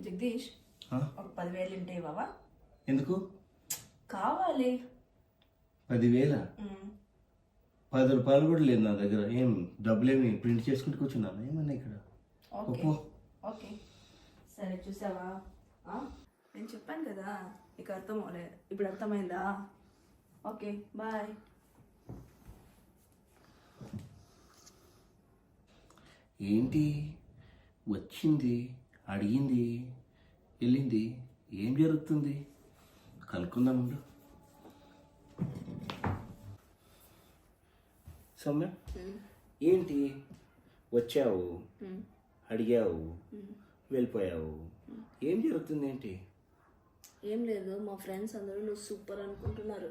జగదీష్ ఒక 10,000 ఉంటే బావా. ఎందుకు కావాలి? 10,000? 10 రూపాయలు కూడా లేదు నా దగ్గర. ఏం డబ్బులేమి ప్రింట్ చేసుకుంటూ కూర్చున్నాను ఏమన్నా ఇక్కడ. ఓకే ఓకే సరే. చూసావా, నేను చెప్పాను కదా ఇక అర్థం అవ్వలేదు. ఇప్పుడు అర్థమైందా? Okay bye. ఏంటి వచ్చింది, అడిగింది, వెళ్ళింది, ఏం జరుగుతుంది కనుక్కుందాం. సౌమ్య, ఏంటి వచ్చావు, అడిగావు, వెళ్ళిపోయావు, ఏం జరుగుతుంది ఏంటి? ఏం లేదు, మా ఫ్రెండ్స్ అందరూ నువ్వు సూపర్ అనుకుంటున్నారు.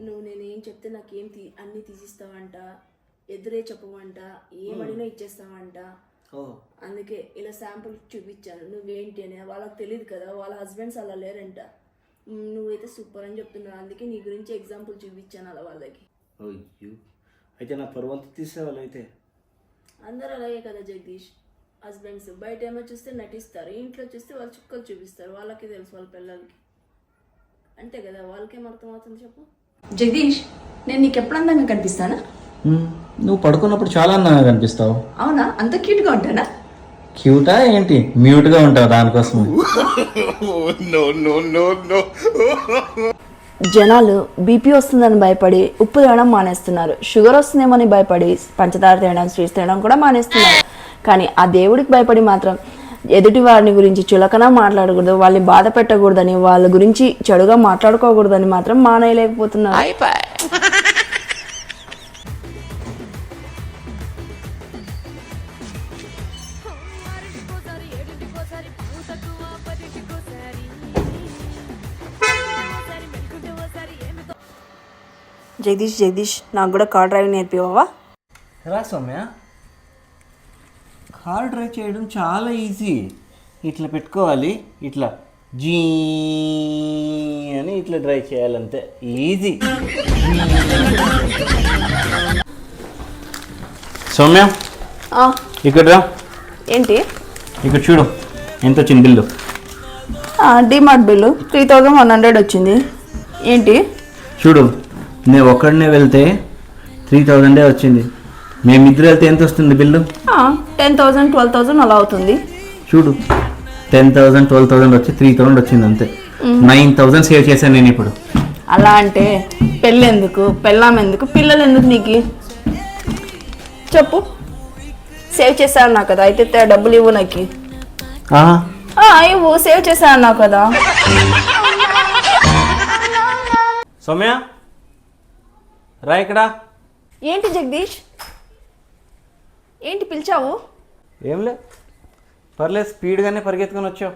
నువ్వు నేనేం చెప్తే నాకేం అన్నీ తీసిస్తావంట, ఎదురే చెప్పవంట, ఏమడినా ఇచ్చేస్తావంట. అందుకే ఇలా శాంపుల్ చూపించాను నువ్వేంటి అని. వాళ్ళకి తెలియదు కదా, వాళ్ళ హస్బెండ్స్ అలా లేరంట. నువ్వైతే సూపర్ అని చెప్తున్నావు, అందుకే నీ గురించి ఎగ్జాంపుల్ చూపించాను అలా వాళ్ళకి. అయ్యో, అయితే నా పరువంతా తీసేవాళ్ళు. అయితే అందరూ అలాగే కదా జగదీష్, హస్బెండ్స్ బయట ఏమో చూస్తే నటిస్తారు, ఇంట్లో చూస్తే వాళ్ళు చుక్కలు చూపిస్తారు. వాళ్ళకి తెలుసు వాళ్ళ పిల్లలకి, అంతే కదా. వాళ్ళకేం అర్థమవుతుంది చెప్పు. జగదీష్, నేను నీకు ఎప్పుడు అందంగా కనిపిస్తానా? నువ్వు పడుకున్నప్పుడు చాలా అందంగా కనిపిస్తావు. అవునా? అంత క్యూట్గా ఉంటానా? క్యూటా ఏంటి, మ్యూట్గా ఉంటావు దానికోసం. జనాలు బీపీ వస్తుందని భయపడి ఉప్పు తినడం మానేస్తున్నారు, షుగర్ వస్తుందేమని భయపడి పంచదార తినడం, స్వీట్స్ తినడం కూడా మానేస్తున్నారు. కానీ ఆ దేవుడికి భయపడి మాత్రం ఎదుటి వారిని గురించి చులకన మాట్లాడకూడదు, వాళ్ళని బాధ పెట్టకూడదని, వాళ్ళ గురించి చెడుగా మాట్లాడుకోకూడదని మాత్రం మానేయలేకపోతున్నారు. జగదీష్ నాకు కూడా కార్ డ్రైవింగ్ నేర్పివా? రా సౌమ్య, కార్ డ్రైవ్ చేయడం చాలా ఈజీ. ఇట్లా పెట్టుకోవాలి, ఇట్లా జీ అని ఇట్లా డ్రైవ్ చేయాలంతే, ఈజీ. సౌమ్య ఇక్కడ రా. ఏంటి? ఇక్కడ చూడు ఎంత వచ్చింది బిల్లు. డిమార్ట్ బిల్లు 3,100 వచ్చింది. ఏంటి చూడు, నేను ఒక్కడనే వెళ్తే 3,000 వచ్చింది. మేమిద్దరు వెళ్తే ఎంత వస్తుంది బిల్లు? 10,000 12,000 అలా అవుతుంది. చూడు, 10,000 12,000 వచ్చి 3,000 వచ్చింది అంతే. 9,000 సేవ్ చేశాను నేను ఇప్పుడు. అలా అంటే పెళ్ళి ఎందుకు, పెళ్ళాం ఎందుకు, పిల్లలు ఎందుకు నీకు చెప్పు? సేవ్ చేశాను కదా, అయితే డబ్బులు ఇవ్వు నాకు. ఇవ్వు, సేవ్ చేశాను కదా. సౌమ్య రా ఇక్కడ. ఏంటి జగదీష్, ఏంటి పిలిచావు? ఏం లేదు, పర్లేదు, స్పీడ్గానే పరిగెత్తుకొని వచ్చావు.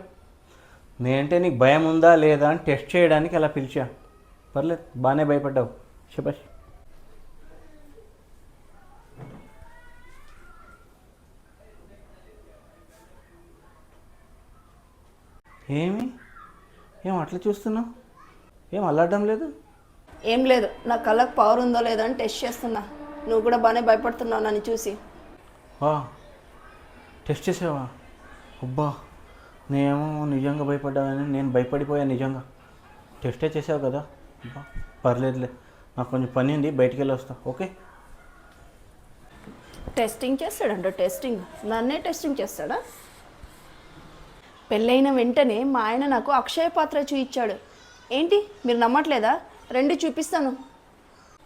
నేనంటే నీకు భయం ఉందా లేదా అని టెస్ట్ చేయడానికి అలా పిలిచా. పర్లేదు, బాగానే భయపడ్డావు. శభాష్. ఏం అట్లా చూస్తున్నావు? ఏం అల్లాడడం లేదు? ఏం లేదు, నా కళ్ళకు పవర్ ఉందో లేదో అని టెస్ట్ చేస్తున్నా. నువ్వు కూడా బాగానే భయపడుతున్నావు నన్ను చూసి. టెస్ట్ చేసావా? అబ్బా, నేనేమో నిజంగా భయపడ్డావని నేను భయపడిపోయాను నిజంగా. టెస్టే చేసావు కదా. అబ్బా పర్లేదులే, నాకు కొంచెం పని ఉంది, బయటికి వెళ్ళి వస్తా. ఓకే. టెస్టింగ్ చేస్తాడంట. టెస్టింగ్? నన్నే టెస్టింగ్ చేస్తాడా? పెళ్ళైన వెంటనే మా ఆయన నాకు అక్షయ పాత్ర చూయించాడు. ఏంటి మీరు నమ్మట్లేదా? రెండు చూపిస్తాను.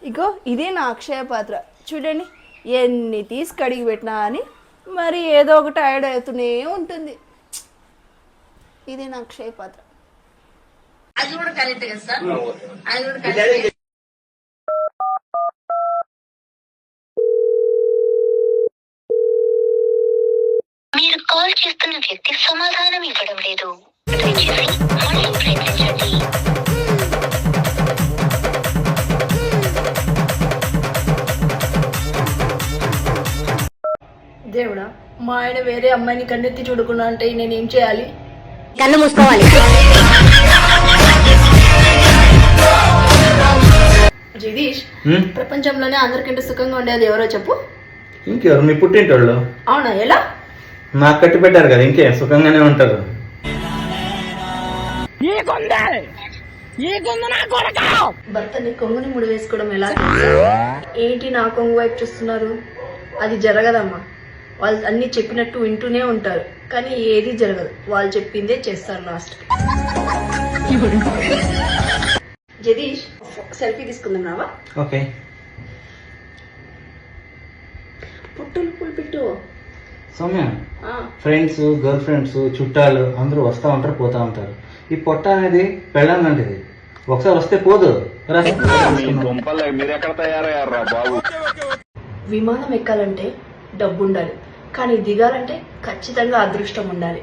ఇగో ఇదే నా అక్షయ పాత్ర. చూడండి, ఎన్ని తీసి కడిగి పెట్టినా అని మరి ఏదో ఒకటి యాడ్ అవుతూనే ఉంటుంది. ఇదే నా అక్షయ పాత్ర. మీరు కాల్ చేస్తున్న వ్యక్తి సమాధానం ఇవ్వడం లేదు, దయచేసి మళ్ళీ ప్రయత్నించండి. దేవుడా, మా ఆయన వేరే అమ్మాయిని కన్నెత్తి చూడకుండా అంటే నేనేం చేయాలి? కన్ను మూసుకోవాలి. జగదీష్, ప్రపంచంలోనే అందరికంటే సుఖంగా ఉండేది ఎవరో చెప్పు? ఇంకెవరు? మీ పుట్టింటోళ్ళు. అవునా? ఎలా? నాకు కట్టి పెట్టారు కదా, ఇంకే సుఖంగానే ఉంటారు. భర్తని కొంగుని ముడి వేసుకోవడం ఎలా తెలుసా? ఏంటి నా కొంగు వైపు చూస్తున్నారు? అది జరగదమ్మా. వాళ్ళు అన్ని చెప్పినట్టు వింటూనే ఉంటారు, కానీ ఏది జరగదు. వాళ్ళు చెప్పిందే చేస్తారు లాస్ట్. జగదీష్, సెల్ఫీ తీసుకుందాం రావా? ఓకే. పుట్టులు పులు పెట్టు. సౌమ్య, ఫ్రెండ్స్, గర్ల్ ఫ్రెండ్స్, చుట్టాలు అందరూ వస్తూ ఉంటారు, పోతా ఉంటారు. ఈ పొట్ట అనేది పెళ్ళం లాంటిది, ఒకసారి వస్తే పోదు. విమానం ఎక్కాలంటే డబ్బు ఉండాలి, కానీ దిగాలంటే ఖచ్చితంగా అదృష్టం ఉండాలి.